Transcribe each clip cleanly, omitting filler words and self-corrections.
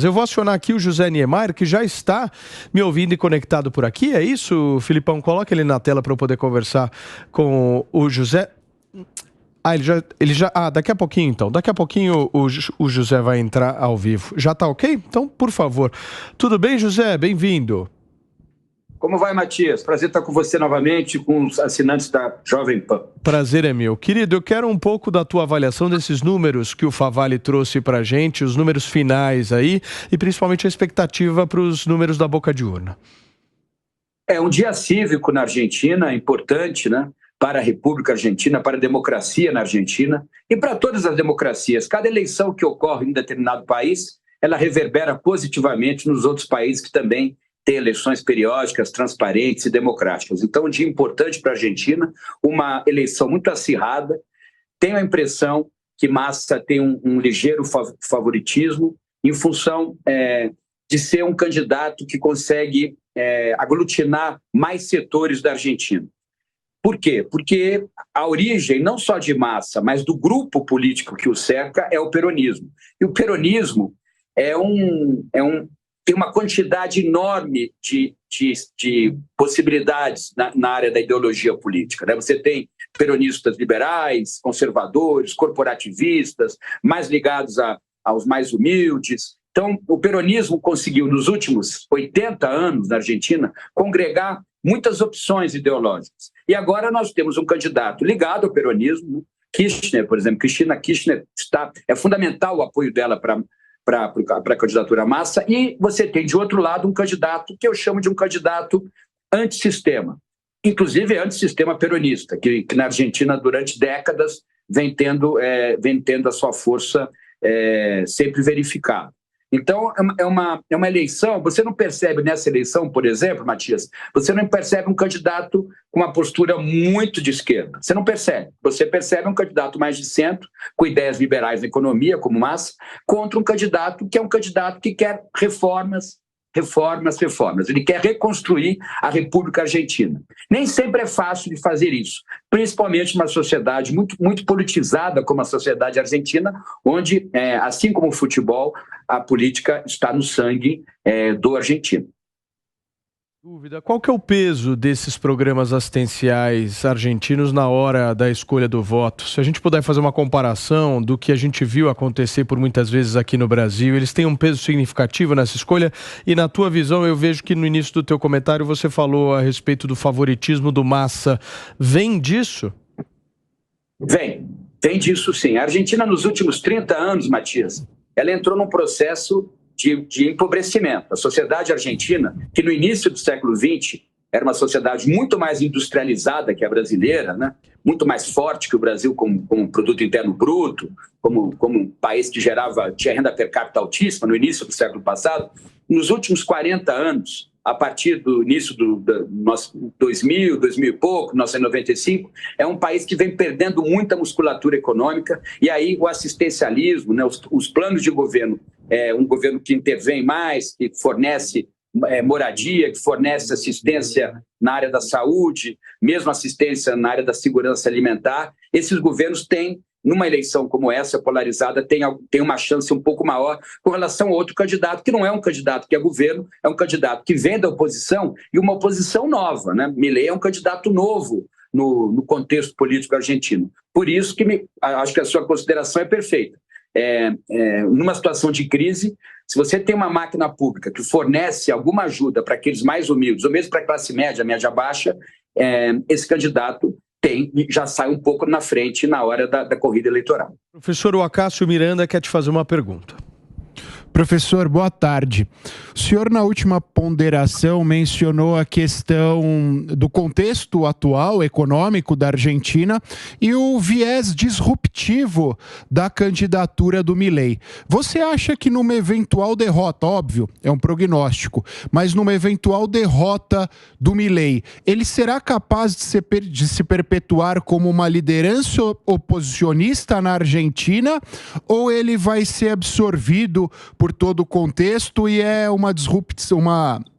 Eu vou acionar aqui o José Niemeyer, que já está me ouvindo e conectado por aqui. É isso, Filipão? Coloca ele na tela para eu poder conversar com o José. Daqui a pouquinho, então. Daqui a pouquinho o José vai entrar ao vivo. Já está ok? Então, por favor. Tudo bem, José? Bem-vindo. Como vai, Matias? Prazer estar com você novamente, com os assinantes da Jovem Pan. Prazer é meu. Querido, eu quero um pouco da tua avaliação desses números que o Favale trouxe para a gente, os números finais aí, e principalmente a expectativa para os números da boca de urna. É um dia cívico na Argentina, importante, né? Para a República Argentina, para a democracia na Argentina e para todas as democracias. Cada eleição que ocorre em um determinado país, ela reverbera positivamente nos outros países que também têm eleições periódicas, transparentes e democráticas. Então, um dia importante para a Argentina, uma eleição muito acirrada. Tenho a impressão que Massa tem um ligeiro favoritismo em função de ser um candidato que consegue aglutinar mais setores da Argentina. Por quê? Porque a origem, não só de Massa, mas do grupo político que o cerca, é o peronismo. E o peronismo tem uma quantidade enorme de possibilidades na área da ideologia política, né? Você tem peronistas liberais, conservadores, corporativistas, mais ligados aos mais humildes. Então, o peronismo conseguiu, nos últimos 80 anos na Argentina, congregar muitas opções ideológicas. E agora nós temos um candidato ligado ao peronismo, Kirchner, por exemplo. Cristina Kirchner é fundamental o apoio dela para a candidatura Massa, e você tem, de outro lado, um candidato que eu chamo de um candidato antissistema, inclusive antissistema peronista, que na Argentina, durante décadas, vem tendo a sua força sempre verificada. Então, é uma eleição, você não percebe nessa eleição, por exemplo, Matias, você não percebe um candidato com uma postura muito de esquerda. Você não percebe. Você percebe um candidato mais de centro, com ideias liberais na economia, como Massa, contra um candidato que é um candidato que quer reformas. Ele quer reconstruir a República Argentina. Nem sempre é fácil de fazer isso, principalmente numa sociedade muito politizada como a sociedade argentina, onde, assim como o futebol, a política está no sangue do argentino. Dúvida. Qual que é o peso desses programas assistenciais argentinos na hora da escolha do voto? Se a gente puder fazer uma comparação do que a gente viu acontecer por muitas vezes aqui no Brasil, eles têm um peso significativo nessa escolha? E na tua visão, eu vejo que no início do teu comentário você falou a respeito do favoritismo do Massa. Vem disso? Vem disso sim. A Argentina, nos últimos 30 anos, Matias, ela entrou num processo de empobrecimento. A sociedade argentina, que no início do século XX era uma sociedade muito mais industrializada que a brasileira, né? Muito mais forte que o Brasil como produto interno bruto, como um país que tinha renda per capita altíssima no início do século passado. Nos últimos 40 anos, a partir do início do nosso 2000 e pouco, 1995, é um país que vem perdendo muita musculatura econômica, e aí o assistencialismo, né, os planos de governo, um governo que intervém mais, que fornece moradia, que fornece assistência na área da saúde, mesmo assistência na área da segurança alimentar. Esses governos têm, numa eleição como essa, polarizada, tem uma chance um pouco maior com relação a outro candidato, que não é um candidato que é governo, é um candidato que vem da oposição, e uma oposição nova, né? Milei é um candidato novo no contexto político argentino. Por isso que acho que a sua consideração é perfeita. Numa situação de crise, se você tem uma máquina pública que fornece alguma ajuda para aqueles mais humildes, ou mesmo para a classe média, média baixa, esse candidato já sai um pouco na frente na hora da corrida eleitoral. Professor Acácio Miranda quer te fazer uma pergunta. Professor, boa tarde. O senhor, na última ponderação, mencionou a questão do contexto atual econômico da Argentina e o viés disruptivo da candidatura do Milei. Você acha que numa eventual derrota, óbvio, é um prognóstico, mas numa eventual derrota do Milei, ele será capaz de se perpetuar como uma liderança oposicionista na Argentina, ou ele vai ser absorvido por todo o contexto e é uma disrupção,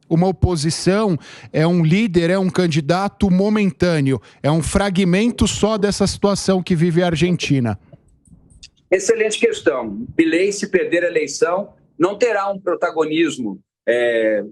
uma oposição, é um líder, é um candidato momentâneo, é um fragmento só dessa situação que vive a Argentina? Excelente questão. Milei, se perder a eleição, não terá um protagonismo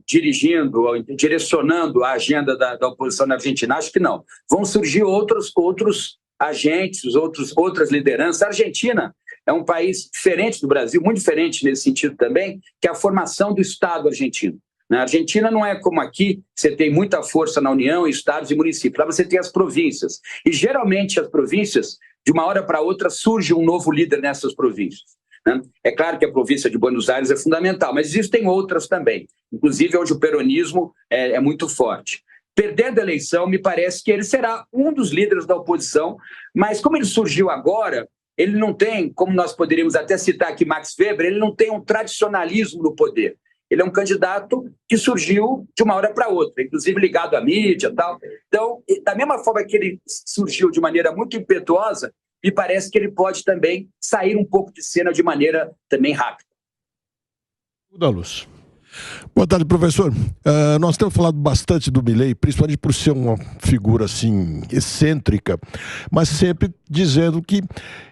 dirigindo, direcionando a agenda da oposição na Argentina. Acho que não. Vão surgir outros agentes, outras lideranças. A Argentina é um país diferente do Brasil, muito diferente nesse sentido também, que é a formação do Estado argentino. Na Argentina não é como aqui, você tem muita força na União, estados e municípios. Lá você tem as províncias. E geralmente as províncias, de uma hora para outra, surge um novo líder nessas províncias. É claro que a província de Buenos Aires é fundamental, mas existem outras também, inclusive onde o peronismo é muito forte. Perdendo a eleição, me parece que ele será um dos líderes da oposição, mas como ele surgiu agora, ele não tem, como nós poderíamos até citar aqui Max Weber, ele não tem um tradicionalismo no poder. Ele é um candidato que surgiu de uma hora para outra, inclusive ligado à mídia e tal. Então, da mesma forma que ele surgiu de maneira muito impetuosa, me parece que ele pode também sair um pouco de cena de maneira também rápida. Da Luz. Boa tarde, professor. Nós temos falado bastante do Milei, principalmente por ser uma figura assim excêntrica, mas sempre dizendo que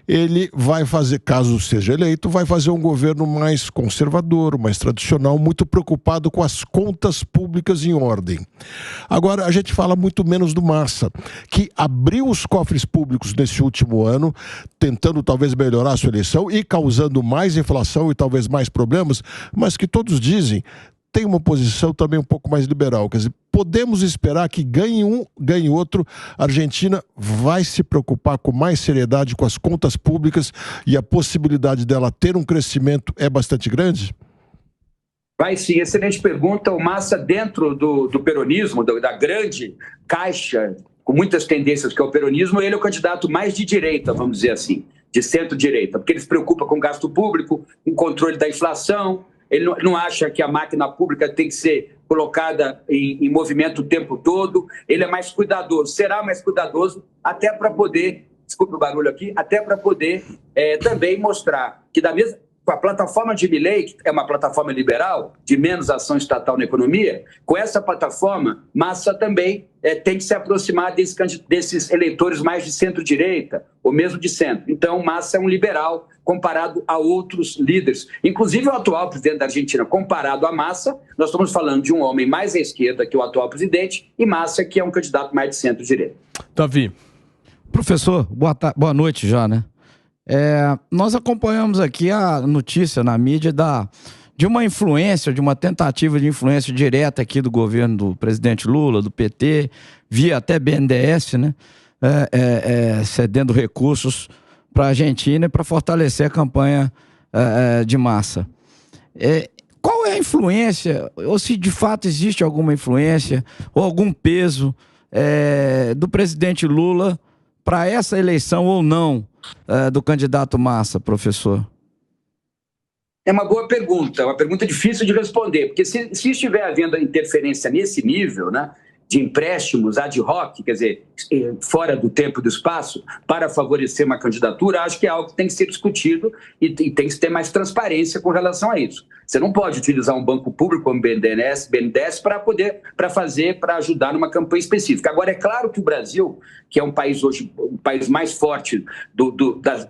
ele vai fazer, caso seja eleito, vai fazer um governo mais conservador, mais tradicional, muito preocupado com as contas públicas em ordem. Agora, a gente fala muito menos do Massa, que abriu os cofres públicos nesse último ano, tentando talvez melhorar a sua eleição e causando mais inflação e talvez mais problemas, mas que todos dizem tem uma posição também um pouco mais liberal. Quer dizer, podemos esperar que ganhe um, ganhe outro. A Argentina vai se preocupar com mais seriedade com as contas públicas e a possibilidade dela ter um crescimento é bastante grande? Vai sim, excelente pergunta. O Massa, dentro do peronismo, da grande caixa, com muitas tendências que é o peronismo, ele é o candidato mais de direita, vamos dizer assim, de centro-direita, porque ele se preocupa com o gasto público, com o controle da inflação. Ele não acha que a máquina pública tem que ser colocada em movimento o tempo todo. Ele é mais cuidadoso, será mais cuidadoso até para poder, desculpe o barulho aqui, até para poder também mostrar que a plataforma de Milei, que é uma plataforma liberal, de menos ação estatal na economia, com essa plataforma, Massa também tem que se aproximar desses eleitores mais de centro-direita, ou mesmo de centro. Então, Massa é um liberal comparado a outros líderes. Inclusive o atual presidente da Argentina, comparado a Massa, nós estamos falando de um homem mais à esquerda que o atual presidente, e Massa, que é um candidato mais de centro-direita. Davi. Professor, boa noite já, né? Nós acompanhamos aqui a notícia na mídia de uma influência, de uma tentativa de influência direta aqui do governo do presidente Lula, do PT, via até BNDES, né? Cedendo recursos para a Argentina e para fortalecer a campanha de Massa. Qual é a influência, ou se de fato existe alguma influência ou algum peso do presidente Lula para essa eleição ou não do candidato Massa, professor? É uma boa pergunta, uma pergunta difícil de responder, porque se estiver havendo interferência nesse nível, né, de empréstimos ad hoc, quer dizer, fora do tempo e do espaço, para favorecer uma candidatura, acho que é algo que tem que ser discutido e tem que ter mais transparência com relação a isso. Você não pode utilizar um banco público como o BNDES para ajudar numa campanha específica. Agora, é claro que o Brasil, que é um país hoje, o país mais forte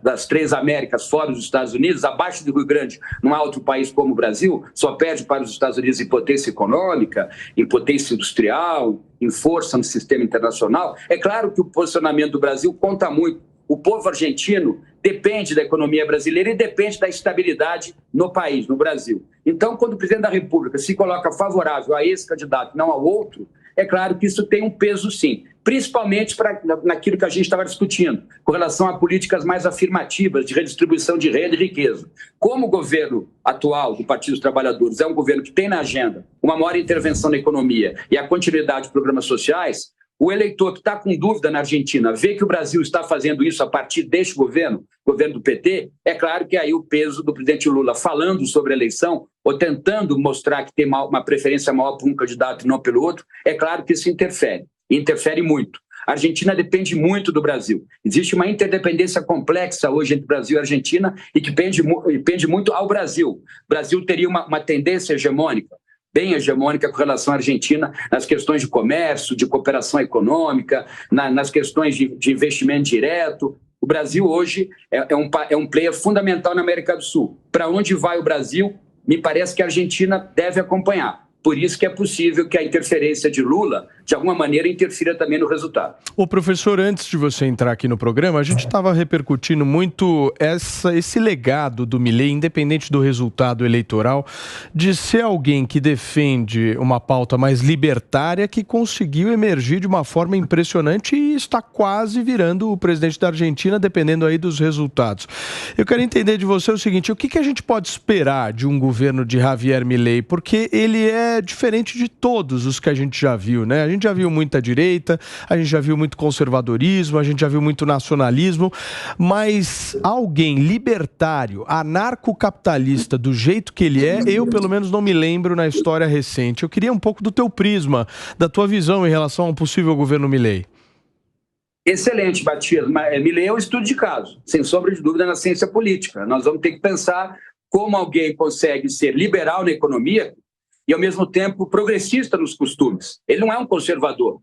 das três Américas, fora dos Estados Unidos, abaixo do Rio Grande, não há outro país como o Brasil, só perde para os Estados Unidos em potência econômica, em potência industrial, em força no sistema internacional. É claro que o posicionamento do Brasil conta muito. O povo argentino depende da economia brasileira e depende da estabilidade no país, no Brasil. Então, quando o presidente da República se coloca favorável a esse candidato, não ao outro, é claro que isso tem um peso, sim, principalmente naquilo que a gente estava discutindo, com relação a políticas mais afirmativas de redistribuição de renda e riqueza. Como o governo atual do Partido dos Trabalhadores é um governo que tem na agenda uma maior intervenção na economia e a continuidade de programas sociais, o eleitor que está com dúvida na Argentina vê que o Brasil está fazendo isso a partir deste governo do PT, é claro que aí o peso do presidente Lula falando sobre a eleição ou tentando mostrar que tem uma preferência maior por um candidato e não pelo outro, é claro que isso interfere muito. A Argentina depende muito do Brasil. Existe uma interdependência complexa hoje entre Brasil e Argentina e que pende muito ao Brasil. O Brasil teria uma tendência hegemônica, bem hegemônica com relação à Argentina nas questões de comércio, de cooperação econômica, nas questões de investimento direto. O Brasil hoje é um player fundamental na América do Sul. Para onde vai o Brasil? me parece que a Argentina deve acompanhar. Por isso que é possível que a interferência de Lula, de alguma maneira, interfira também no resultado. Ô, professor, antes de você entrar aqui no programa, a gente estava repercutindo muito esse legado do Milei, independente do resultado eleitoral, de ser alguém que defende uma pauta mais libertária, que conseguiu emergir de uma forma impressionante e está quase virando o presidente da Argentina, dependendo aí dos resultados. Eu quero entender de você o seguinte, o que a gente pode esperar de um governo de Javier Milei? Porque ele é diferente de todos os que a gente já viu, né? A gente já viu muita direita, a gente já viu muito conservadorismo, a gente já viu muito nacionalismo, mas alguém libertário, anarcocapitalista do jeito que ele é, eu pelo menos não me lembro na história recente. Eu queria um pouco do teu prisma, da tua visão em relação a um possível governo Milei. Excelente, Matias. Milei é um estudo de caso, sem sombra de dúvida, na ciência política. Nós vamos ter que pensar como alguém consegue ser liberal na economia e, ao mesmo tempo, progressista nos costumes. Ele não é um conservador.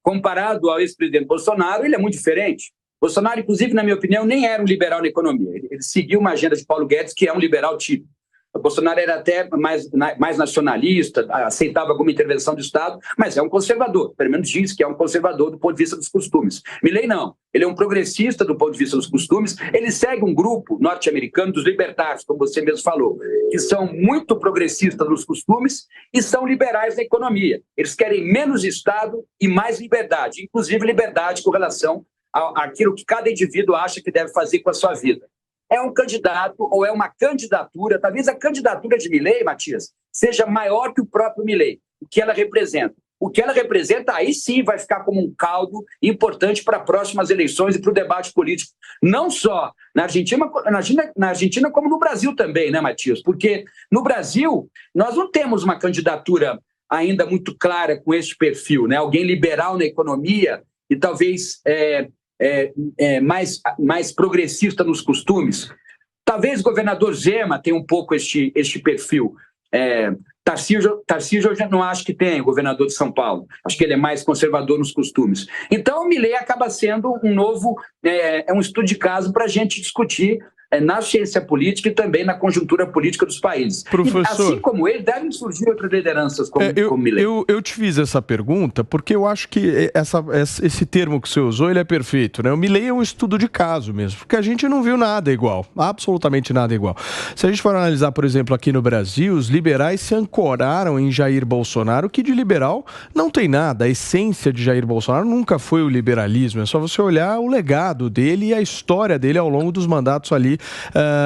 Comparado ao ex-presidente Bolsonaro, ele é muito diferente. Bolsonaro, inclusive, na minha opinião, nem era um liberal na economia. Ele seguiu uma agenda de Paulo Guedes, que é um liberal típico. O Bolsonaro era até mais nacionalista, aceitava alguma intervenção do Estado, mas é um conservador, pelo menos diz que é um conservador do ponto de vista dos costumes. Milei não, ele é um progressista do ponto de vista dos costumes, ele segue um grupo norte-americano dos libertários, como você mesmo falou, que são muito progressistas nos costumes e são liberais na economia. Eles querem menos Estado e mais liberdade, inclusive liberdade com relação àquilo que cada indivíduo acha que deve fazer com a sua vida. É um candidato ou é uma candidatura, talvez a candidatura de Milei, Matias, seja maior que o próprio Milei, o que ela representa. O que ela representa, aí sim vai ficar como um caldo importante para próximas eleições e para o debate político, não só na Argentina como no Brasil também, né, Matias? Porque no Brasil nós não temos uma candidatura ainda muito clara com esse perfil, né? Alguém liberal na economia e talvez mais progressista nos costumes. Talvez o governador Zema tenha um pouco este perfil. Tarcísio eu já não acho que tem, o governador de São Paulo. Acho que ele é mais conservador nos costumes. Então, o Milei acaba sendo um estudo de caso para a gente discutir na ciência política e também na conjuntura política dos países. Professor, assim como ele, devem surgir outras lideranças como Milei. Eu te fiz essa pergunta porque eu acho que esse termo que você usou, ele é perfeito, né? O Milei é um estudo de caso mesmo, porque a gente não viu nada igual, absolutamente nada igual. Se a gente for analisar, por exemplo, aqui no Brasil, os liberais se ancoraram em Jair Bolsonaro, que de liberal não tem nada. A essência de Jair Bolsonaro nunca foi o liberalismo, é só você olhar o legado dele e a história dele ao longo dos mandatos ali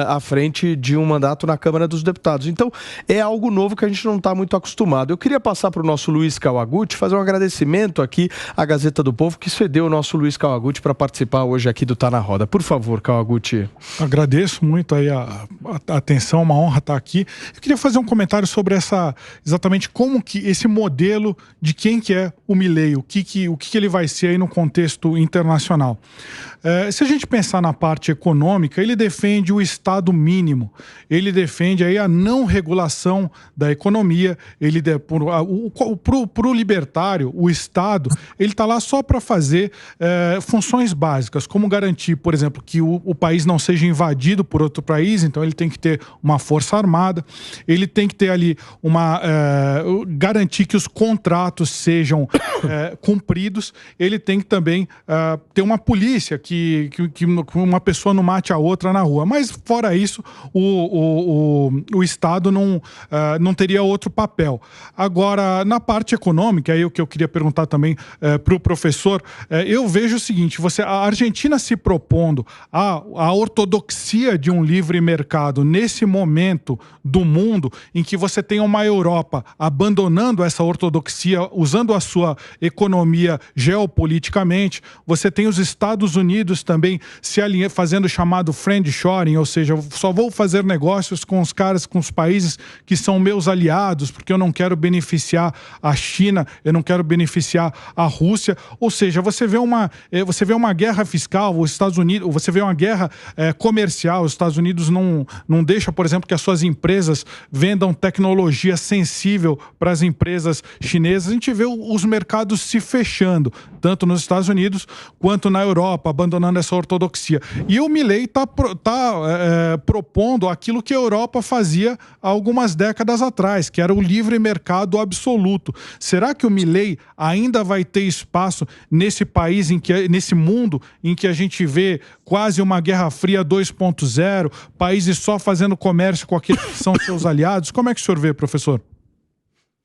à frente de um mandato na Câmara dos Deputados. Então, é algo novo que a gente não está muito acostumado. Eu queria passar para o nosso Luiz Kawaguchi, fazer um agradecimento aqui à Gazeta do Povo, que cedeu o nosso Luiz Kawaguchi para participar hoje aqui do Tá na Roda. Por favor, Kawaguchi. Agradeço muito aí a atenção, uma honra estar aqui. Eu queria fazer um comentário sobre exatamente como que esse modelo de quem que é o Milei, o que ele vai ser aí no contexto internacional. Se a gente pensar na parte econômica, ele defende o Estado mínimo, ele defende aí a não regulação da economia, pro libertário, o Estado, ele está lá só para fazer funções básicas, como garantir, por exemplo, que o país não seja invadido por outro país, então ele tem que ter uma força armada, ele tem que ter ali garantir que os contratos sejam cumpridos, ele tem que também ter uma polícia que uma pessoa não mate a outra na rua. Mas, fora isso, o Estado não teria outro papel. Agora, na parte econômica, aí o que eu queria perguntar também para o professor, eu vejo o seguinte, a Argentina se propondo a ortodoxia de um livre mercado nesse momento do mundo em que você tem uma Europa abandonando essa ortodoxia, usando a sua economia geopoliticamente, você tem os Estados Unidos também fazendo o chamado friendshoring, ou seja, eu só vou fazer negócios com os países que são meus aliados, porque eu não quero beneficiar a China, eu não quero beneficiar a Rússia, ou seja, você vê uma guerra fiscal, os Estados Unidos, você vê uma guerra comercial, os Estados Unidos não deixa, por exemplo, que as suas empresas vendam tecnologia sensível para as empresas chinesas, a gente vê os mercados se fechando, tanto nos Estados Unidos quanto na Europa, abandonando essa ortodoxia. E o Milei tá está propondo aquilo que a Europa fazia há algumas décadas atrás, que era o livre mercado absoluto. Será que o Milei ainda vai ter espaço nesse país, nesse mundo em que a gente vê quase uma Guerra Fria 2.0, países só fazendo comércio com aqueles que são seus aliados? Como é que o senhor vê, professor?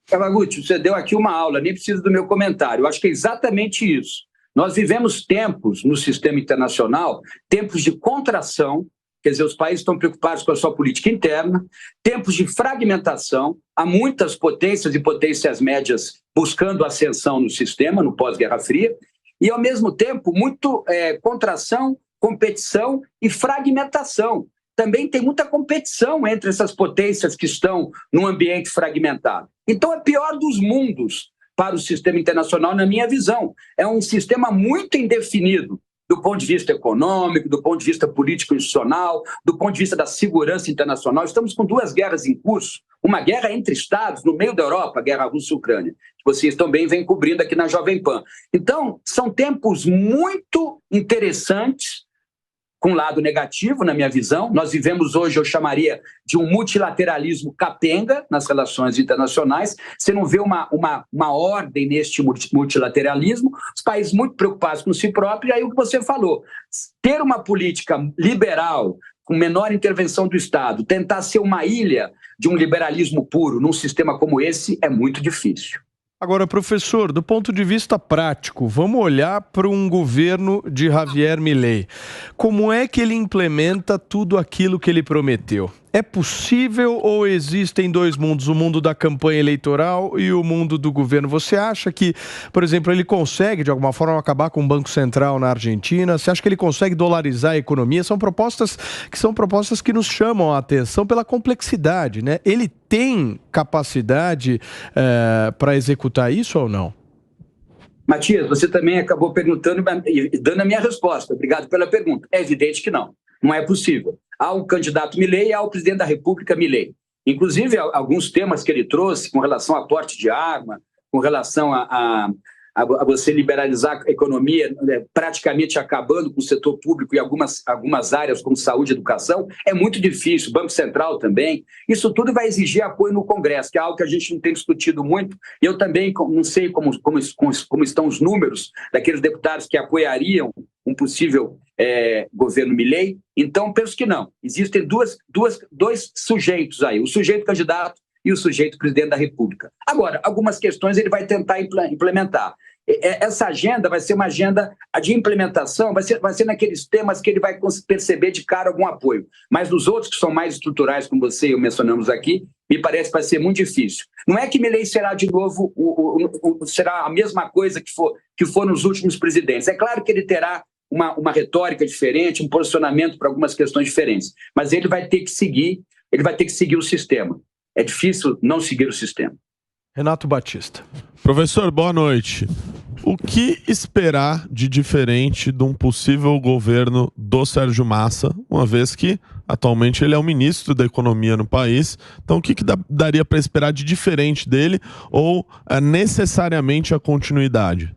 Kawaguchi, você deu aqui uma aula, nem precisa do meu comentário. Eu acho que é exatamente isso. Nós vivemos tempos no sistema internacional, tempos de contração, quer dizer, os países estão preocupados com a sua política interna, tempos de fragmentação, há muitas potências e potências médias buscando ascensão no sistema, no pós-Guerra Fria, e, ao mesmo tempo, muito contração, competição e fragmentação. Também tem muita competição entre essas potências que estão num ambiente fragmentado. Então, é pior dos mundos para o sistema internacional, na minha visão. É um sistema muito indefinido do ponto de vista econômico, do ponto de vista político-institucional, do ponto de vista da segurança internacional. Estamos com 2 guerras em curso, uma guerra entre estados no meio da Europa, a guerra Rússia-Ucrânia, que vocês também vêm cobrindo aqui na Jovem Pan. Então, são tempos muito interessantes, com um lado negativo, na minha visão. Nós vivemos hoje, eu chamaria de um multilateralismo capenga nas relações internacionais. Você não vê uma ordem neste multilateralismo, os países muito preocupados com si próprios, e aí o que você falou, ter uma política liberal, com menor intervenção do Estado, tentar ser uma ilha de um liberalismo puro num sistema como esse é muito difícil. Agora, professor, do ponto de vista prático, vamos olhar para um governo de Javier Milei. Como é que ele implementa tudo aquilo que ele prometeu? É possível ou existem 2 mundos, o mundo da campanha eleitoral e o mundo do governo? Você acha que, por exemplo, ele consegue, de alguma forma, acabar com o Banco Central na Argentina? Você acha que ele consegue dolarizar a economia? São propostas que nos chamam a atenção pela complexidade, né? Ele tem capacidade para executar isso ou não? Matias, você também acabou perguntando e dando a minha resposta. Obrigado pela pergunta. É evidente que não. Não é possível. Há o candidato Milei e há o presidente da República Milei. Inclusive, alguns temas que ele trouxe com relação a porte de arma, com relação a você liberalizar a economia, praticamente acabando com o setor público e algumas áreas como saúde e educação, é muito difícil. Banco Central também. Isso tudo vai exigir apoio no Congresso, que é algo que a gente não tem discutido muito. E eu também não sei como estão os números daqueles deputados que apoiariam um possível governo Milei. Então, penso que não. Existem dois sujeitos aí, o sujeito candidato e o sujeito presidente da República. Agora, algumas questões ele vai tentar implementar. Essa agenda vai ser uma agenda de implementação, vai ser naqueles temas que ele vai perceber de cara algum apoio. Mas nos outros que são mais estruturais, como você e eu mencionamos aqui, me parece que vai ser muito difícil. Não é que Milei será de novo, será a mesma coisa que for nos últimos presidentes. É claro que ele terá uma retórica diferente, um posicionamento para algumas questões diferentes, mas ele vai ter que seguir o sistema. É difícil não seguir o sistema. Renato Batista. Professor, boa noite. O que esperar de diferente de um possível governo do Sérgio Massa, uma vez que atualmente ele é o ministro da Economia no país? Então, o que daria para esperar de diferente dele ou necessariamente a continuidade?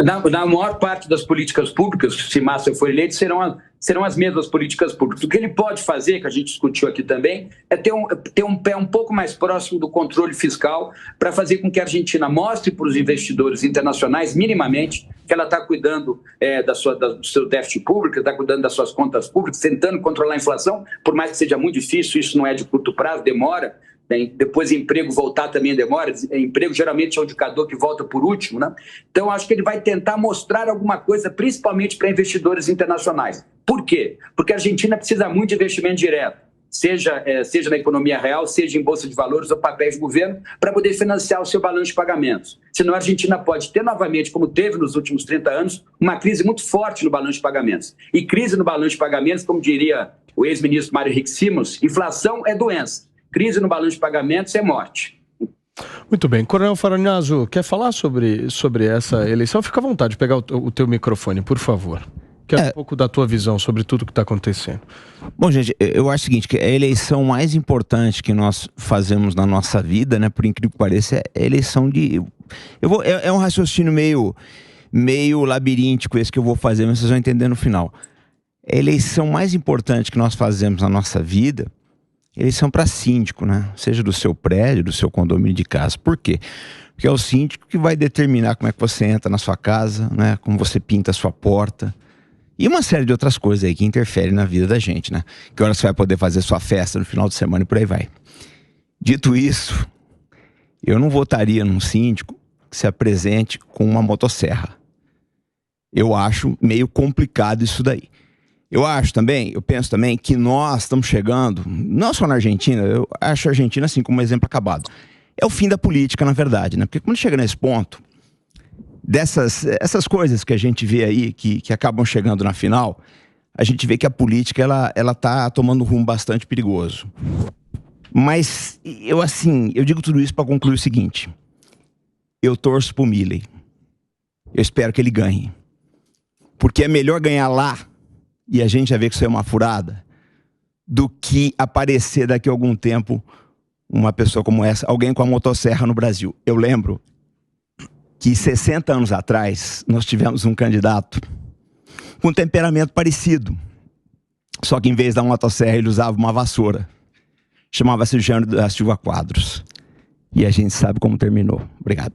Na maior parte das políticas públicas, se Massa for eleito, serão as mesmas políticas públicas. O que ele pode fazer, que a gente discutiu aqui também, é ter um pé um pouco mais próximo do controle fiscal para fazer com que a Argentina mostre para os investidores internacionais, minimamente, que ela está cuidando do seu déficit público, está cuidando das suas contas públicas, tentando controlar a inflação, por mais que seja muito difícil, isso não é de curto prazo, demora. Depois emprego voltar também demora, emprego geralmente é o indicador que volta por último, né? Então acho que ele vai tentar mostrar alguma coisa, principalmente para investidores internacionais. Por quê? Porque a Argentina precisa muito de investimento direto, seja na economia real, seja em bolsa de valores ou papéis de governo, para poder financiar o seu balanço de pagamentos. Senão a Argentina pode ter novamente, como teve nos últimos 30 anos, uma crise muito forte no balanço de pagamentos. E crise no balanço de pagamentos, como diria o ex-ministro Mário Henrique Simons, inflação é doença. Crise no balanço de pagamentos é morte. Muito bem. Coronel Faragnazzo, quer falar sobre essa eleição? Fica à vontade de pegar o teu microfone, por favor. Quero um pouco da tua visão sobre tudo que está acontecendo. Bom, gente, eu acho o seguinte, que a eleição mais importante que nós fazemos na nossa vida, né, por incrível que pareça, é a eleição de... É um raciocínio meio labiríntico esse que eu vou fazer, mas vocês vão entender no final. a eleição mais importante que nós fazemos na nossa vida, eleição para síndico, né? Seja do seu prédio, do seu condomínio de casa. Por quê? Porque é o síndico que vai determinar como é que você entra na sua casa, né? Como você pinta a sua porta. E uma série de outras coisas aí que interferem na vida da gente, né? Que hora você vai poder fazer sua festa no final de semana e por aí vai. Dito isso, eu não votaria num síndico que se apresente com uma motosserra. Eu acho meio complicado isso daí. Eu penso também que nós estamos chegando, não só na Argentina, eu acho a Argentina assim como um exemplo acabado. É o fim da política, na verdade, né? Porque quando chega nesse ponto, essas coisas que a gente vê aí, que acabam chegando na final, a gente vê que a política, ela tá tomando um rumo bastante perigoso. Mas, eu digo tudo isso para concluir o seguinte. Eu torço pro Milei. Eu espero que ele ganhe. Porque é melhor ganhar lá, e a gente já vê que isso é uma furada, do que aparecer daqui a algum tempo uma pessoa como essa, alguém com a motosserra no Brasil. Eu lembro que 60 anos atrás, nós tivemos um candidato com um temperamento parecido. Só que em vez da motosserra, ele usava uma vassoura. Chamava-se Jânio da Silva Quadros. E a gente sabe como terminou. Obrigado.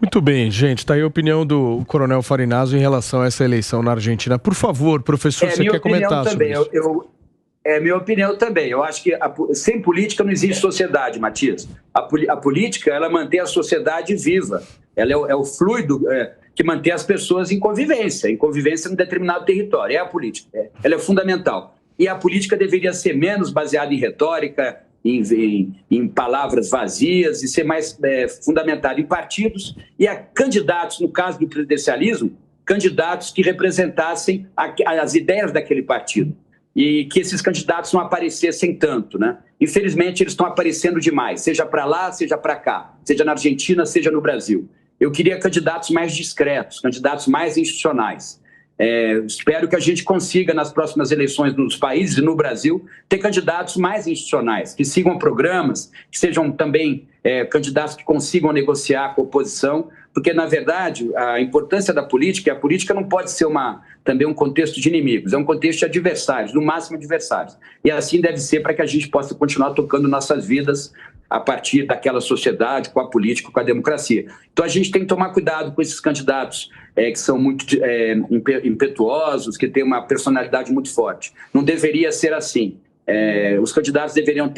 Muito bem, gente. Está aí a opinião do Coronel Farinazzo em relação a essa eleição na Argentina. Por favor, professor, você quer comentar sobre isso? É minha opinião também. Eu acho que sem política não existe sociedade, Matias. A política, ela mantém a sociedade viva. Ela é o fluido que mantém as pessoas em convivência num determinado território. É a política. Ela é fundamental. E a política deveria ser menos baseada em retórica, em palavras vazias, e ser mais fundamentada em partidos e a candidatos, no caso do presidencialismo, candidatos que representassem as ideias daquele partido. E que esses candidatos não aparecessem tanto, né? Infelizmente, eles estão aparecendo demais, seja para lá, seja para cá, seja na Argentina, seja no Brasil. Eu queria candidatos mais discretos, candidatos mais institucionais. Espero que a gente consiga, nas próximas eleições nos países e no Brasil, ter candidatos mais institucionais, que sigam programas, que sejam também candidatos que consigam negociar com a oposição, porque, na verdade, a importância da política, a política não pode ser também um contexto de inimigos, é um contexto de adversários, no máximo adversários. E assim deve ser para que a gente possa continuar tocando nossas vidas a partir daquela sociedade, com a política, com a democracia. Então a gente tem que tomar cuidado com esses candidatos que são muito impetuosos, que têm uma personalidade muito forte. Não deveria ser assim. Os candidatos deveriam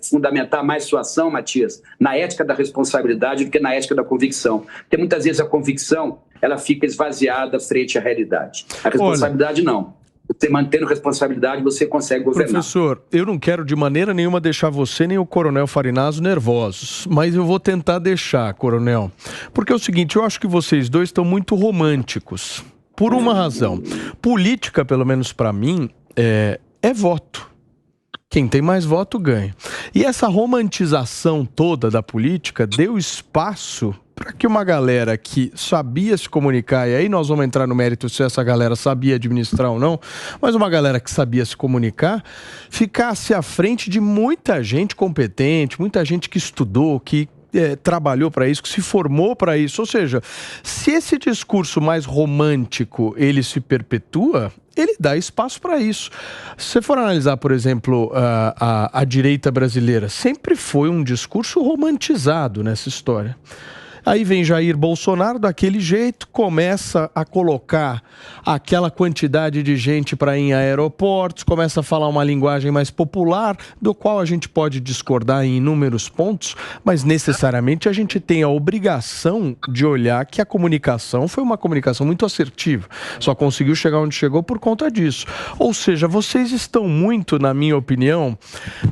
fundamentar mais sua ação, Matias, na ética da responsabilidade do que na ética da convicção. Porque muitas vezes a convicção ela fica esvaziada frente à realidade. A responsabilidade não. Você mantendo responsabilidade, você consegue governar. Professor, eu não quero de maneira nenhuma deixar você nem o Coronel Farinazzo nervosos, mas eu vou tentar deixar, Coronel. Porque é o seguinte, eu acho que vocês dois estão muito românticos. Por uma razão. Política, pelo menos para mim, é voto. Quem tem mais voto ganha. E essa romantização toda da política deu espaço para que uma galera que sabia se comunicar, e aí nós vamos entrar no mérito se essa galera sabia administrar ou não, mas uma galera que sabia se comunicar, ficasse à frente de muita gente competente, muita gente que estudou, que trabalhou para isso, que se formou para isso. Ou seja, se esse discurso mais romântico ele se perpetua, ele dá espaço para isso. Se você for analisar, por exemplo, a direita brasileira, sempre foi um discurso romantizado nessa história. Aí vem Jair Bolsonaro daquele jeito, começa a colocar aquela quantidade de gente para ir em aeroportos, começa a falar uma linguagem mais popular, do qual a gente pode discordar em inúmeros pontos, mas necessariamente a gente tem a obrigação de olhar que a comunicação foi uma comunicação muito assertiva. Só conseguiu chegar onde chegou por conta disso. Ou seja, vocês estão muito, na minha opinião,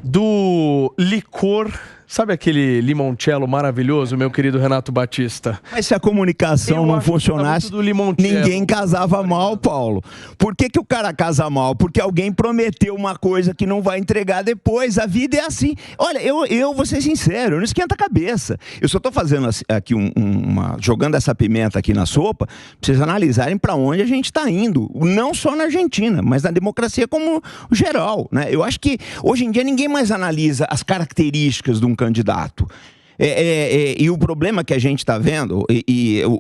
do licor. Sabe aquele limoncello maravilhoso, meu querido Renato Batista? Mas se a comunicação não funcionasse, ninguém casava mal, Paulo. Por que o cara casa mal? Porque alguém prometeu uma coisa que não vai entregar depois. A vida é assim. Olha, eu vou ser sincero, eu não esquento a cabeça. Eu só tô fazendo aqui jogando essa pimenta aqui na sopa, pra vocês analisarem para onde a gente tá indo. Não só na Argentina, mas na democracia como geral, né? Eu acho que hoje em dia ninguém mais analisa as características de um candidato. E o problema que a gente está vendo,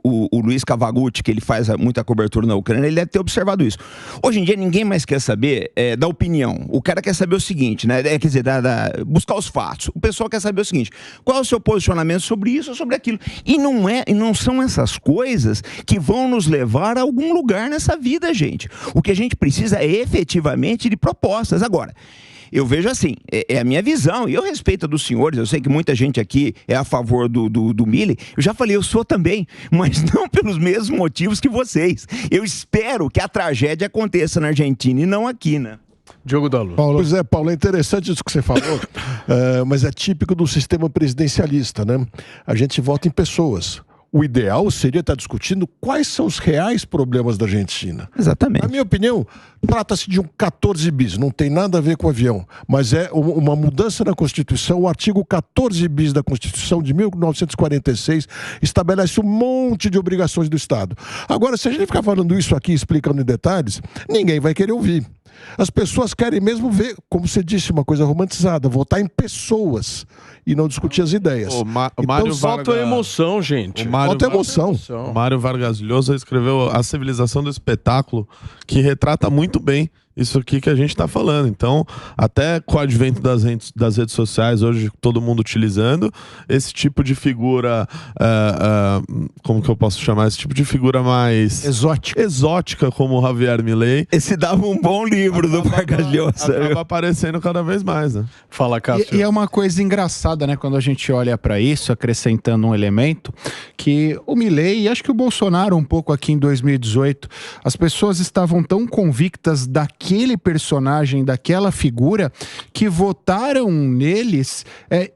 o Luiz Cavagutti, que ele faz muita cobertura na Ucrânia, ele deve ter observado isso. Hoje em dia ninguém mais quer saber da opinião. O cara quer saber o seguinte, né? Quer dizer, buscar os fatos. O pessoal quer saber o seguinte: qual é o seu posicionamento sobre isso ou sobre aquilo? E não são essas coisas que vão nos levar a algum lugar nessa vida, gente. O que a gente precisa é efetivamente de propostas. Agora, eu vejo assim, é a minha visão, e eu respeito a dos senhores, eu sei que muita gente aqui é a favor do Milley, eu já falei, eu sou também, mas não pelos mesmos motivos que vocês. Eu espero que a tragédia aconteça na Argentina e não aqui, né? Diogo da Luz. Pois é, Paulo, é interessante isso que você falou, mas é típico do sistema presidencialista, né? A gente vota em pessoas. O ideal seria estar discutindo quais são os reais problemas da Argentina. Exatamente. Na minha opinião, trata-se de um 14 bis, não tem nada a ver com o avião, mas é uma mudança na Constituição. O artigo 14 bis da Constituição de 1946 estabelece um monte de obrigações do Estado. Agora, se a gente ficar falando isso aqui, explicando em detalhes, ninguém vai querer ouvir. As pessoas querem mesmo ver, como você disse, uma coisa romantizada, votar em pessoas e não discutir as ideias. O Mário Falta emoção, gente. Falta emoção. O Mário Vargas Llosa escreveu A Civilização do Espetáculo, que retrata muito bem isso aqui que a gente está falando. Então, até com o advento das redes sociais, hoje todo mundo utilizando, esse tipo de figura, como que eu posso chamar? Esse tipo de figura mais exótica como o Javier Milei. Esse dava um bom livro do Vargas Llosa. Acaba aparecendo cada vez mais, né? Fala, Cássio. E é uma coisa engraçada, né, quando a gente olha para isso, acrescentando um elemento, que o Milei, e acho que o Bolsonaro um pouco aqui em 2018, as pessoas estavam tão convictas daquele personagem, daquela figura, que votaram neles,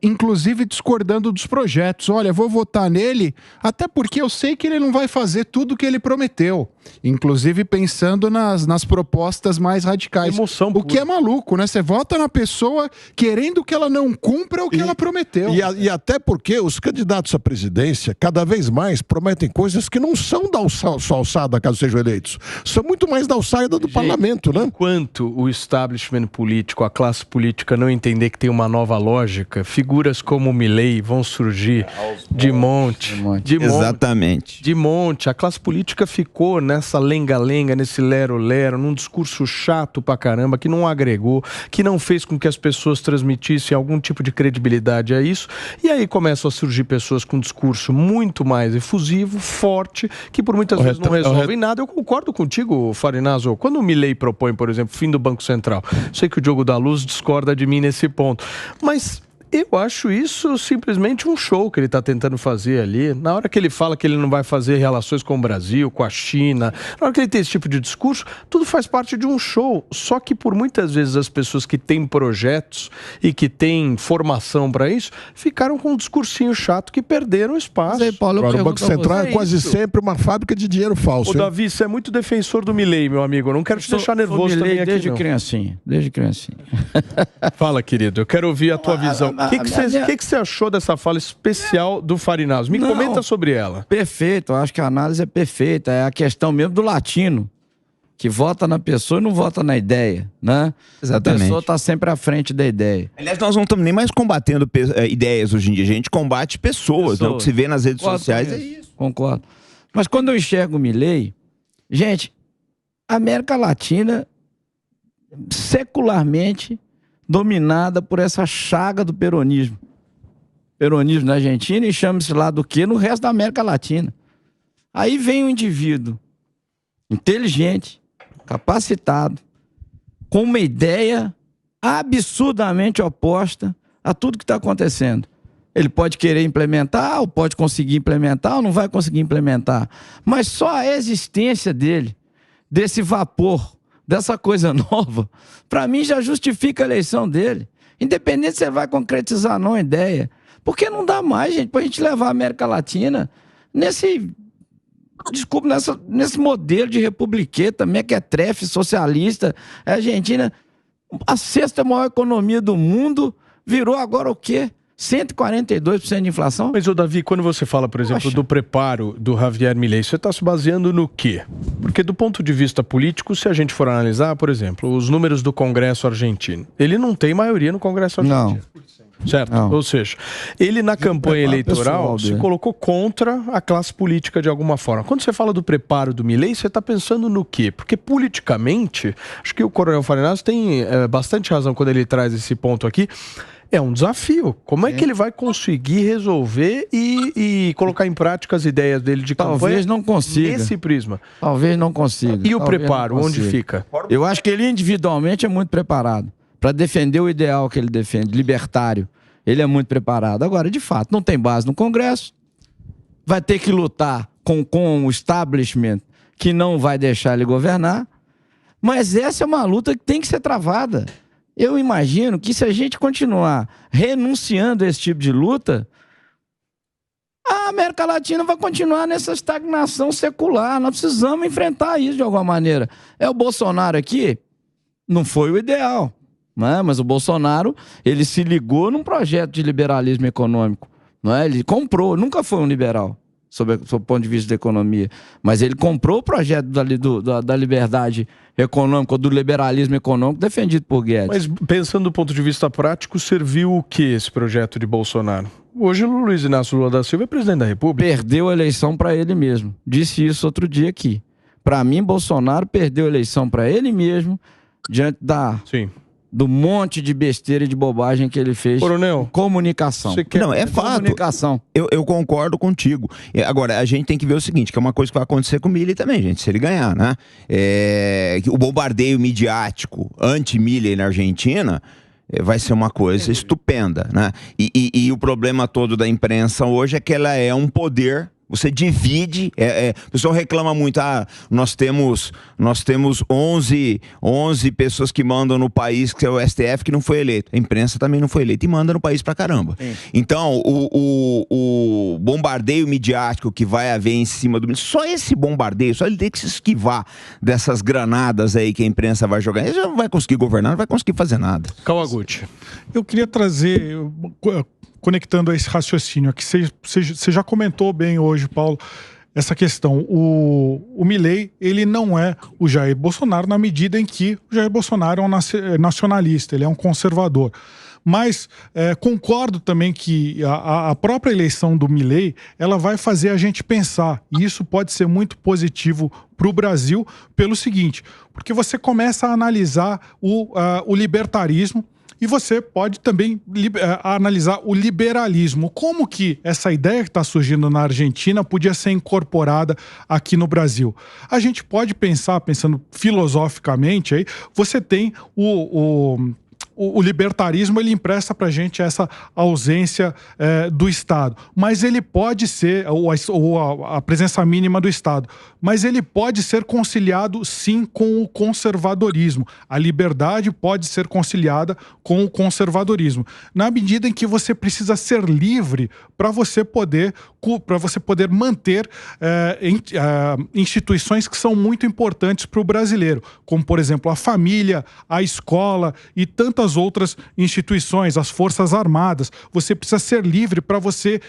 inclusive discordando dos projetos. Olha, vou votar nele, até porque eu sei que ele não vai fazer tudo o que ele prometeu. Inclusive pensando nas propostas mais radicais. Emoção o que é maluco, né? Você vota na pessoa querendo que ela não cumpra o que ela prometeu. E até porque os candidatos à presidência, cada vez mais, prometem coisas que não são da sua alçada, caso sejam eleitos. São muito mais da alçada do parlamento, né? Enquanto o establishment político, a classe política não entender que tem uma nova lógica, figuras como o Milei vão surgir de monte. Exatamente. De monte. A classe política ficou nessa lenga-lenga, nesse lero-lero, num discurso chato pra caramba, que não agregou, que não fez com que as pessoas transmitissem algum tipo de credibilidade a isso. E aí começam a surgir pessoas com um discurso muito mais efusivo, forte, que por muitas vezes não resolvem nada. Eu concordo contigo, Farinazzo. Quando o Milei propõe, por exemplo, fim do Banco Central, sei que o Diogo da Luz discorda de mim nesse ponto, mas eu acho isso simplesmente um show que ele está tentando fazer ali. Na hora que ele fala que ele não vai fazer relações com o Brasil, com a China, na hora que ele tem esse tipo de discurso, tudo faz parte de um show. Só que por muitas vezes as pessoas que têm projetos e que têm formação para isso, ficaram com um discursinho chato que perderam espaço. Aí, Paulo, agora, o Banco Central é quase sempre uma fábrica de dinheiro falso. Ô, Davi, você é muito defensor do Milei, meu amigo. Eu não quero te deixar nervoso também aqui, desde não. criancinha. Fala, querido. Eu quero ouvir a tua visão. O que você achou dessa fala especial do Farinazzo? Me comenta sobre ela. Perfeito, eu acho que a análise é perfeita. É a questão mesmo do latino, que vota na pessoa e não vota na ideia, né? Exatamente. A pessoa está sempre à frente da ideia. Aliás, nós não estamos nem mais combatendo ideias hoje em dia. A gente combate pessoas. Né? O que se vê nas redes sociais é isso. Concordo. Mas quando eu enxergo o Milei, gente, a América Latina, secularmente, dominada por essa chaga do peronismo. Peronismo na Argentina e chama-se lá do quê? No resto da América Latina. Aí vem um indivíduo inteligente, capacitado, com uma ideia absurdamente oposta a tudo que está acontecendo. Ele pode querer implementar, ou pode conseguir implementar, ou não vai conseguir implementar. Mas só a existência dele, desse vapor, dessa coisa nova, para mim já justifica a eleição dele. Independente se você vai concretizar ou não a ideia. Porque não dá mais, gente, pra gente levar a América Latina nesse modelo de republiqueta, mequetrefe, socialista. A Argentina, a sexta maior economia do mundo, virou agora o quê? 142% de inflação? Mas, ô Davi, quando você fala, por exemplo, do preparo do Javier Milei, você está se baseando no quê? Porque do ponto de vista político, se a gente for analisar, por exemplo, os números do Congresso argentino, ele não tem maioria no Congresso argentino. Não. Certo. Não. Ou seja, ele na campanha eleitoral se colocou contra a classe política de alguma forma. Quando você fala do preparo do Milei, você está pensando no quê? Porque politicamente, acho que o Coronel Farinazzo tem bastante razão quando ele traz esse ponto aqui. É um desafio. Como é que ele vai conseguir resolver e colocar em prática as ideias dele de campanha? Talvez não consiga. Nesse prisma. Talvez não consiga. E o preparo, onde fica? Eu acho que ele individualmente é muito preparado para defender o ideal que ele defende, libertário. Ele é muito preparado. Agora, de fato, não tem base no Congresso. Vai ter que lutar com o establishment que não vai deixar ele governar. Mas essa é uma luta que tem que ser travada. Eu imagino que se a gente continuar renunciando a esse tipo de luta, a América Latina vai continuar nessa estagnação secular. Nós precisamos enfrentar isso de alguma maneira. O Bolsonaro aqui não foi o ideal, né? Mas o Bolsonaro, ele se ligou num projeto de liberalismo econômico, não é? Ele comprou, nunca foi um liberal, sob o ponto de vista da economia, mas ele comprou o projeto da liberdade econômica, do liberalismo econômico defendido por Guedes. Mas pensando do ponto de vista prático, serviu o que esse projeto de Bolsonaro? Hoje o Luiz Inácio Lula da Silva é presidente da República. Perdeu a eleição para ele mesmo. Disse isso outro dia aqui. Para mim, Bolsonaro perdeu a eleição para ele mesmo diante do monte de besteira e de bobagem que ele fez. Coronel, comunicação. Não, é fato. Comunicação. Eu concordo contigo. Agora, a gente tem que ver o seguinte, que é uma coisa que vai acontecer com o Milei também, gente, se ele ganhar, né? O bombardeio midiático anti-Milei na Argentina vai ser uma coisa estupenda, né? E o problema todo da imprensa hoje é que ela é um poder. Você divide, o pessoal reclama muito, nós temos 11 pessoas que mandam no país, que é o STF, que não foi eleito. A imprensa também não foi eleita e manda no país pra caramba. Sim. Então, o bombardeio midiático que vai haver em cima do... Só esse bombardeio, só ele tem que se esquivar dessas granadas aí que a imprensa vai jogar. Ele já não vai conseguir governar, não vai conseguir fazer nada. Kawaguchi. Eu queria trazer... Conectando a esse raciocínio aqui, você já comentou bem hoje, Paulo, essa questão. O Milei, ele não é o Jair Bolsonaro na medida em que o Jair Bolsonaro é um nacionalista, ele é um conservador. Mas concordo também que a própria eleição do Milei, ela vai fazer a gente pensar, e isso pode ser muito positivo para o Brasil, pelo seguinte, porque você começa a analisar o libertarismo, e você pode também analisar o liberalismo. Como que essa ideia que está surgindo na Argentina podia ser incorporada aqui no Brasil? A gente pode pensando filosoficamente, aí, você tem o libertarismo, ele empresta pra gente essa ausência do Estado. Mas ele pode ser, ou a presença mínima do Estado, mas ele pode ser conciliado, sim, com o conservadorismo. A liberdade pode ser conciliada com o conservadorismo. Na medida em que você precisa ser livre para você poder manter instituições que são muito importantes para o brasileiro, como, por exemplo, a família, a escola e tantas outras instituições, as Forças Armadas. Você precisa ser livre para você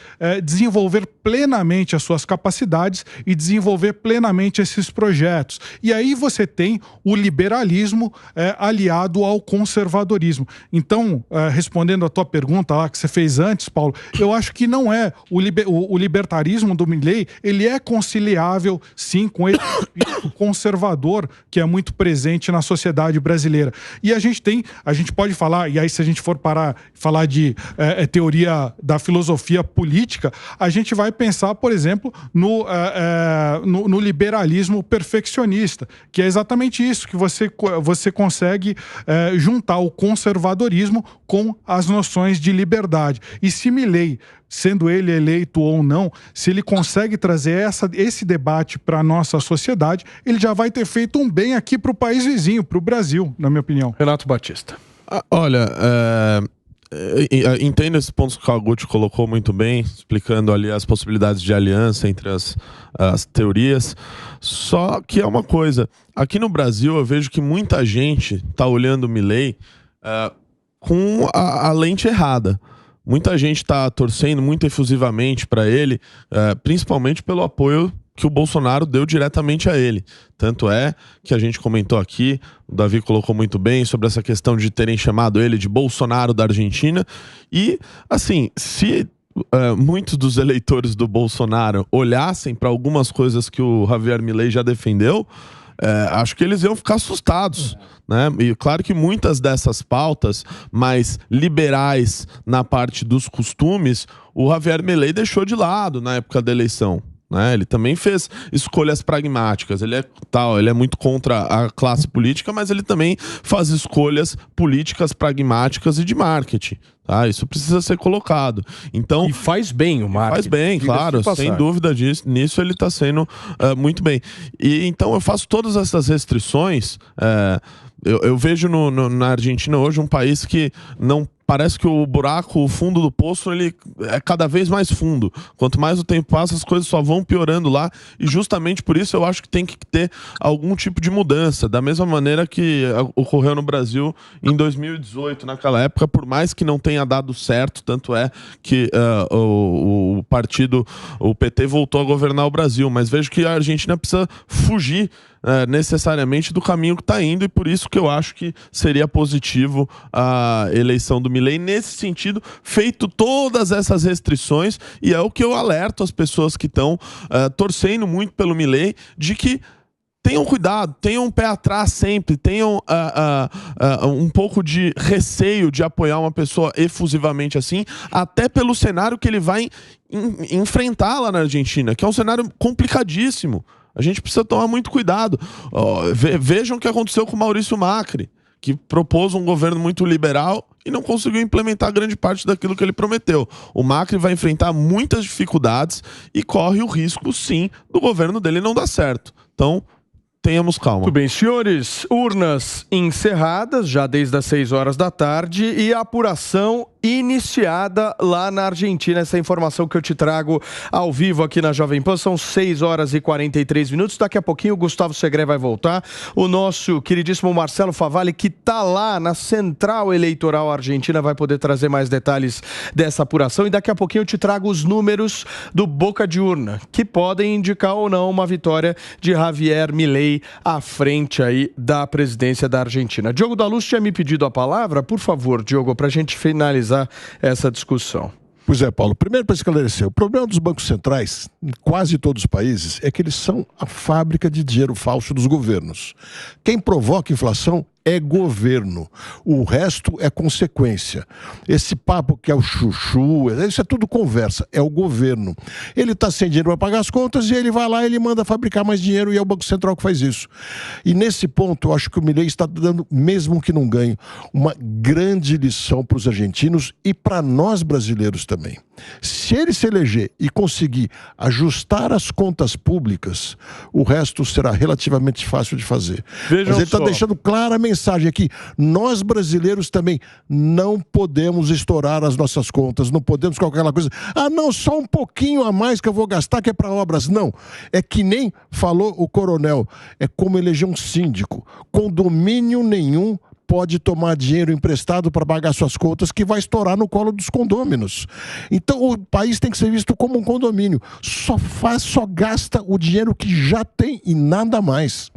desenvolver plenamente as suas capacidades e desenvolver plenamente esses projetos. E aí você tem o liberalismo aliado ao conservadorismo. Então, respondendo a tua pergunta lá que você fez antes, Paulo, eu acho que não é o libertarismo do Milei, ele é conciliável, sim, com esse conservador que é muito presente na sociedade brasileira. E a gente pode falar, e aí se a gente for falar de teoria da filosofia política, a gente vai pensar, por exemplo, no liberalismo perfeccionista, que é exatamente isso, que você consegue juntar o conservadorismo com as noções de liberdade. E se Milei, sendo ele eleito ou não, se ele consegue trazer esse debate para a nossa sociedade, ele já vai ter feito um bem aqui para o país vizinho, para o Brasil, na minha opinião. Renato Batista. Olha, entendo esse ponto que o Kawaguchi colocou muito bem, explicando ali as possibilidades de aliança entre as teorias. Só que é uma coisa, aqui no Brasil eu vejo que muita gente está olhando o Milei com a lente errada. Muita gente está torcendo muito efusivamente para ele, principalmente pelo apoio que o Bolsonaro deu diretamente a ele. Tanto é que a gente comentou aqui, o Davi colocou muito bem sobre essa questão de terem chamado ele de Bolsonaro da Argentina. E, assim, se muitos dos eleitores do Bolsonaro olhassem para algumas coisas que o Javier Milei já defendeu, acho que eles iam ficar assustados, né? E claro que muitas dessas pautas mais liberais na parte dos costumes, o Javier Milei deixou de lado na época da eleição. Ele também fez escolhas pragmáticas. Ele é muito contra a classe política, mas ele também faz escolhas políticas pragmáticas e de marketing. Isso precisa ser colocado. Então, e faz bem o marketing. Faz bem, claro, sem dúvida nisso ele está sendo muito bem. E então eu faço todas essas restrições. Eu vejo na Argentina hoje um país que não parece que o buraco, o fundo do poço, ele é cada vez mais fundo. Quanto mais o tempo passa, as coisas só vão piorando lá. E justamente por isso eu acho que tem que ter algum tipo de mudança. Da mesma maneira que ocorreu no Brasil em 2018. Naquela época, por mais que não tenha dado certo, tanto é que o partido, o PT, voltou a governar o Brasil. Mas vejo que a Argentina precisa fugir necessariamente do caminho que está indo, e por isso que eu acho que seria positivo a eleição do Milei nesse sentido, feito todas essas restrições, e é o que eu alerto as pessoas que estão torcendo muito pelo Milei, de que tenham cuidado, tenham um pé atrás sempre, tenham um pouco de receio de apoiar uma pessoa efusivamente assim, até pelo cenário que ele vai enfrentar lá na Argentina, que é um cenário complicadíssimo. A gente precisa tomar muito cuidado. Vejam o que aconteceu com o Maurício Macri, que propôs um governo muito liberal e não conseguiu implementar grande parte daquilo que ele prometeu. O Macri vai enfrentar muitas dificuldades e corre o risco, sim, do governo dele não dar certo. Então, tenhamos calma. Muito bem, senhores, urnas encerradas já desde as 6 horas da tarde e a apuração iniciada lá na Argentina. Essa informação que eu te trago ao vivo aqui na Jovem Pan. São 6 horas e 43 minutos. Daqui a pouquinho o Gustavo Segré vai voltar. O nosso queridíssimo Marcelo Favalli, que está lá na Central Eleitoral Argentina, vai poder trazer mais detalhes dessa apuração. E daqui a pouquinho eu te trago os números do Boca de Urna, que podem indicar ou não uma vitória de Javier Milei à frente aí da presidência da Argentina. Diogo da Luz tinha me pedido a palavra. Por favor, Diogo, para a gente finalizar essa discussão. Pois é, Paulo. Primeiro, para esclarecer, o problema dos bancos centrais, em quase todos os países, é que eles são a fábrica de dinheiro falso dos governos. Quem provoca inflação é governo. O resto é consequência. Esse papo que é o chuchu, isso é tudo conversa, é o governo. Ele está sem dinheiro para pagar as contas e ele vai lá e ele manda fabricar mais dinheiro, e é o Banco Central que faz isso. E nesse ponto, eu acho que o Milei está dando, mesmo que não ganhe, uma grande lição para os argentinos e para nós brasileiros também. Se ele se eleger e conseguir ajustar as contas públicas, o resto será relativamente fácil de fazer. Vejam, mas ele está deixando clara a mensagem aqui: nós brasileiros também não podemos estourar as nossas contas, não podemos com aquela coisa, não, só um pouquinho a mais que eu vou gastar que é para obras. Não, é que nem falou o coronel, é como eleger um síndico. Condomínio nenhum pode tomar dinheiro emprestado para pagar suas contas, que vai estourar no colo dos condôminos. Então o país tem que ser visto como um condomínio. Só gasta o dinheiro que já tem e nada mais.